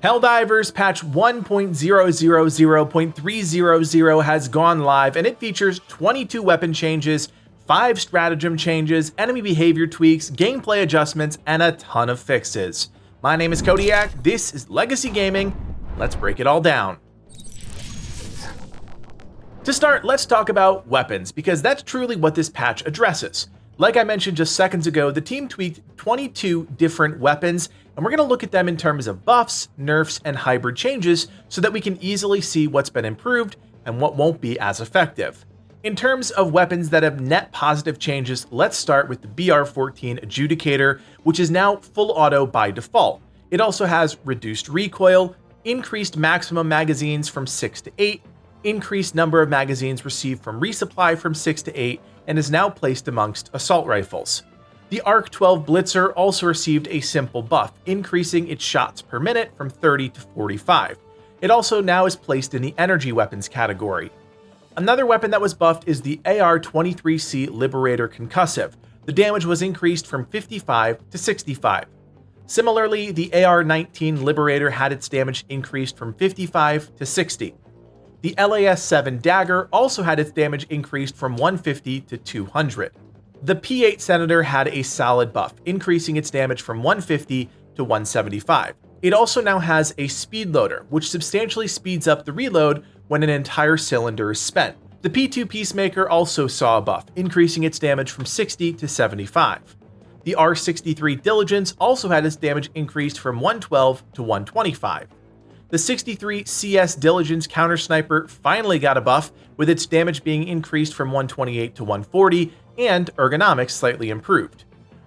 Helldivers patch 1.000.300 has gone live, and it features 22 weapon changes, 5 stratagem changes, enemy behavior tweaks, gameplay adjustments, and a ton of fixes. My name is Kodiak, this is Legacy Gaming, let's break it all down. To start, let's talk about weapons, because that's truly what this patch addresses. Like I mentioned just seconds ago, the team tweaked 22 different weapons, and we're going to look at them in terms of buffs, nerfs, and hybrid changes so that we can easily see what's been improved and what won't be as effective. In terms of weapons that have net positive changes, let's start with the BR14 Adjudicator, which is now full auto by default. It also has reduced recoil, increased maximum magazines from 6 to 8, increased number of magazines received from resupply from 6 to 8, and is now placed amongst assault rifles. The Arc 12 Blitzer also received a simple buff, increasing its shots per minute from 30 to 45. It also now is placed in the energy weapons category. Another weapon that was buffed is the AR-23C Liberator Concussive. The damage was increased from 55 to 65. Similarly, the AR-19 Liberator had its damage increased from 55 to 60. The LAS-7 Dagger also had its damage increased from 150 to 200. The P8 Senator had a solid buff, increasing its damage from 150 to 175. It also now has a speed loader, which substantially speeds up the reload when an entire cylinder is spent. The P2 Peacemaker also saw a buff, increasing its damage from 60 to 75. The R63 Diligence also had its damage increased from 112 to 125. The 63 CS Diligence Counter Sniper finally got a buff, with its damage being increased from 128 to 140, and ergonomics slightly improved.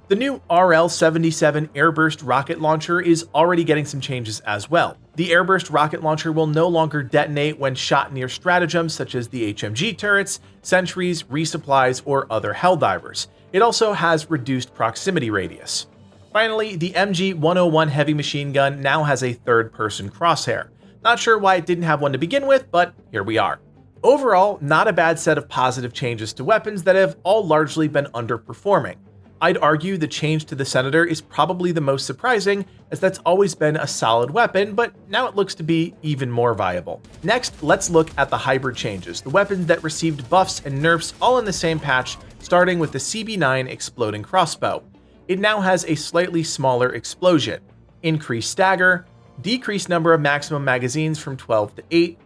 The new RL-77 Airburst Rocket Launcher is already getting some changes as well. The Airburst Rocket Launcher will no longer detonate when shot near stratagems such as the HMG turrets, sentries, resupplies, or other Helldivers. It also has reduced proximity radius. Finally, the MG-101 heavy machine gun now has a third-person crosshair. Not sure why it didn't have one to begin with, but here we are. Overall, not a bad set of positive changes to weapons that have all largely been underperforming. I'd argue the change to the Senator is probably the most surprising, as that's always been a solid weapon, but now it looks to be even more viable. Next, let's look at the hybrid changes, the weapons that received buffs and nerfs all in the same patch, starting with the CB9 Exploding Crossbow. It now has a slightly smaller explosion, increased stagger, decreased number of maximum magazines from 12 to 8,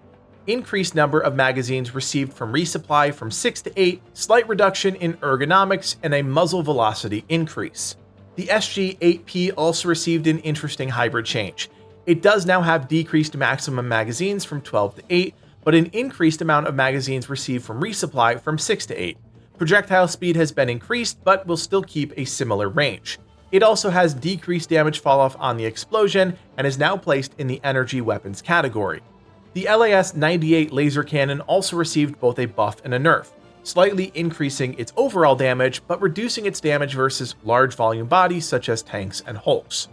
increased number of magazines received from resupply from 6 to 8, slight reduction in ergonomics, and a muzzle velocity increase. The SG-8P also received an interesting hybrid change. It does now have decreased maximum magazines from 12 to 8, but an increased amount of magazines received from resupply from 6 to 8. Projectile speed has been increased, but will still keep a similar range. It also has decreased damage falloff on the explosion and is now placed in the energy weapons category. The LAS-98 laser cannon also received both a buff and a nerf, slightly increasing its overall damage, but reducing its damage versus large volume bodies such as tanks and hulks.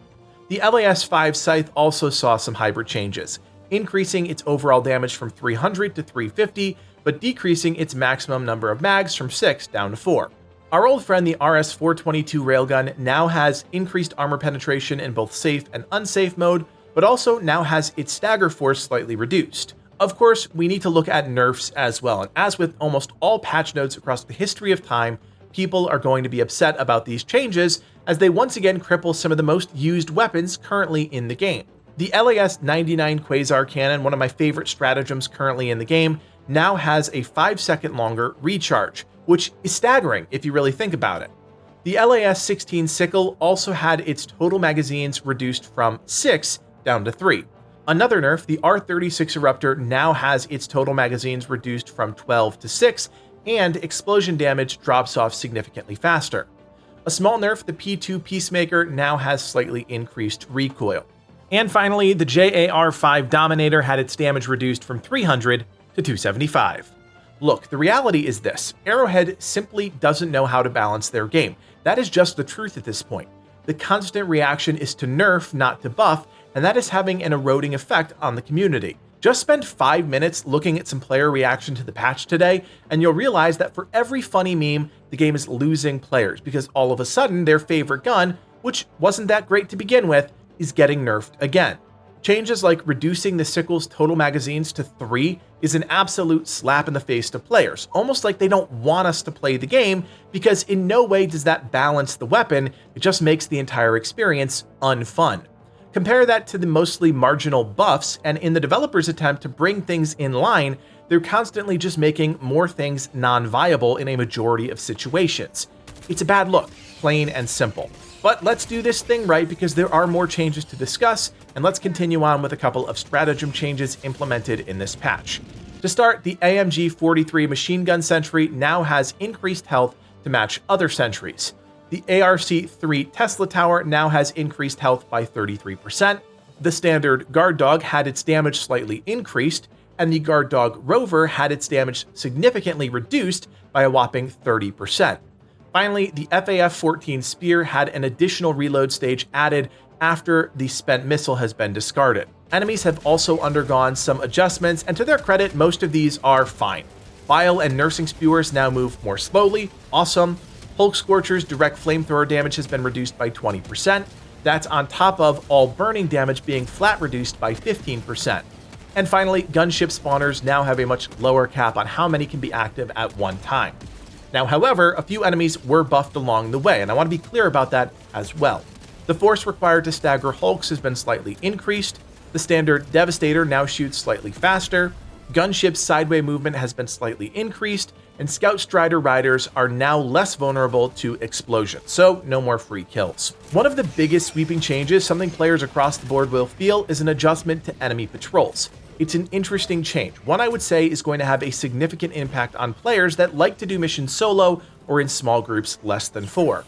The LAS-5 Scythe also saw some hybrid changes, increasing its overall damage from 300 to 350, but decreasing its maximum number of mags from 6 down to 4. Our old friend the RS-422 railgun now has increased armor penetration in both safe and unsafe mode, but also now has its stagger force slightly reduced. Of course, we need to look at nerfs as well, and as with almost all patch notes across the history of time, people are going to be upset about these changes as they once again cripple some of the most used weapons currently in the game. The LAS-99 Quasar Cannon, one of my favorite stratagems currently in the game, now has a 5-second longer recharge, which is staggering if you really think about it. The LAS-16 Sickle also had its total magazines reduced from 6 down to 3. Another nerf, the R36 Eruptor now has its total magazines reduced from 12 to 6, and explosion damage drops off significantly faster. A small nerf, the P2 Peacemaker now has slightly increased recoil. And finally, the JAR-5 Dominator had its damage reduced from 300 to 275. Look, the reality is this: Arrowhead simply doesn't know how to balance their game. That is just the truth at this point. The constant reaction is to nerf, not to buff, and that is having an eroding effect on the community. Just spend 5 minutes looking at some player reaction to the patch today, and you'll realize that for every funny meme, the game is losing players because all of a sudden their favorite gun, which wasn't that great to begin with, is getting nerfed again. Changes like reducing the sickle's total magazines to 3 is an absolute slap in the face to players, almost like they don't want us to play the game, because in no way does that balance the weapon, it just makes the entire experience unfun. Compare that to the mostly marginal buffs, and in the developers' attempt to bring things in line, they're constantly just making more things non-viable in a majority of situations. It's a bad look, plain and simple. But let's do this thing right, because there are more changes to discuss, and let's continue on with a couple of stratagem changes implemented in this patch. To start, the AMG 43 machine gun sentry now has increased health to match other sentries. The ARC-3 Tesla tower now has increased health by 33%. The standard guard dog had its damage slightly increased, and the guard dog rover had its damage significantly reduced by a whopping 30%. Finally, the FAF-14 spear had an additional reload stage added after the spent missile has been discarded. Enemies have also undergone some adjustments, and to their credit, most of these are fine. Bile and nursing spewers now move more slowly, awesome. Hulk Scorcher's direct flamethrower damage has been reduced by 20%. That's on top of all burning damage being flat reduced by 15%. And finally, gunship spawners now have a much lower cap on how many can be active at one time. Now, however, a few enemies were buffed along the way, and I want to be clear about that as well. The force required to stagger hulks has been slightly increased. The standard Devastator now shoots slightly faster. Gunship's sideway movement has been slightly increased, and Scout Strider riders are now less vulnerable to explosions, so no more free kills. One of the biggest sweeping changes, something players across the board will feel, is an adjustment to enemy patrols. It's an interesting change, one I would say is going to have a significant impact on players that like to do missions solo or in small groups less than 4.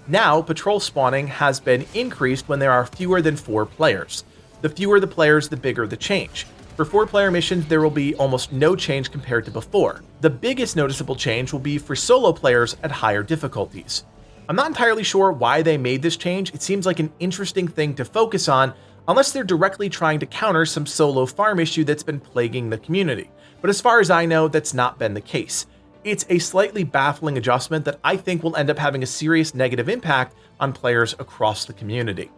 Now, patrol spawning has been increased when there are fewer than 4 players. The fewer the players, the bigger the change. For 4-player missions, there will be almost no change compared to before. The biggest noticeable change will be for solo players at higher difficulties. I'm not entirely sure why they made this change. It seems like an interesting thing to focus on, unless they're directly trying to counter some solo farm issue that's been plaguing the community. But as far as I know, that's not been the case. It's a slightly baffling adjustment that I think will end up having a serious negative impact on players across the community.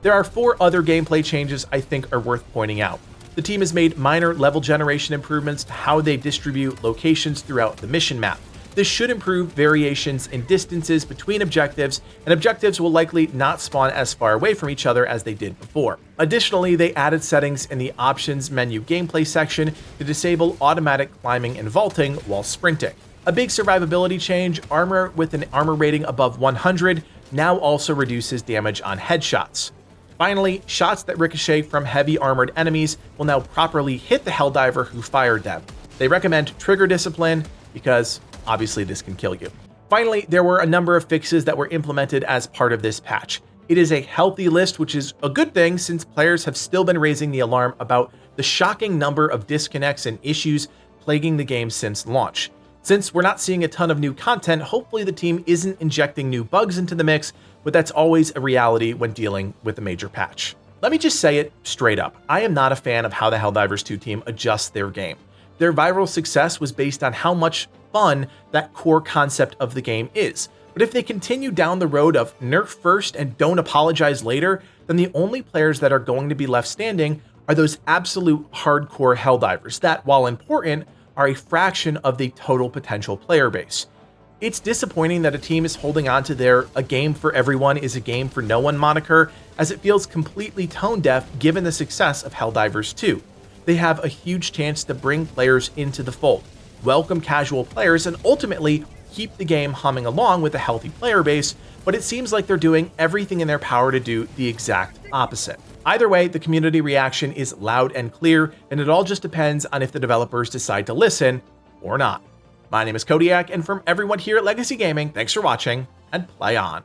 There are 4 other gameplay changes I think are worth pointing out. The team has made minor level generation improvements to how they distribute locations throughout the mission map. This should improve variations in distances between objectives, and objectives will likely not spawn as far away from each other as they did before. Additionally, they added settings in the options menu gameplay section to disable automatic climbing and vaulting while sprinting. A big survivability change, armor with an armor rating above 100 now also reduces damage on headshots. Finally, shots that ricochet from heavy armored enemies will now properly hit the Helldiver who fired them. They recommend trigger discipline because obviously this can kill you. Finally, there were a number of fixes that were implemented as part of this patch. It is a healthy list, which is a good thing since players have still been raising the alarm about the shocking number of disconnects and issues plaguing the game since launch. Since we're not seeing a ton of new content, hopefully the team isn't injecting new bugs into the mix, but that's always a reality when dealing with a major patch. Let me just say it straight up. I am not a fan of how the Helldivers 2 team adjusts their game. Their viral success was based on how much fun that core concept of the game is. But if they continue down the road of nerf first and don't apologize later, then the only players that are going to be left standing are those absolute hardcore Helldivers that, while important, are a fraction of the total potential player base. It's disappointing that a team is holding on to their "a game for everyone is a game for no one" moniker, as it feels completely tone deaf given the success of Helldivers 2. They have a huge chance to bring players into the fold, welcome casual players, and ultimately keep the game humming along with a healthy player base, but it seems like they're doing everything in their power to do the exact opposite. Either way, the community reaction is loud and clear, and it all just depends on if the developers decide to listen or not. My name is Kodiak, and from everyone here at Legacy Gaming, thanks for watching, and play on.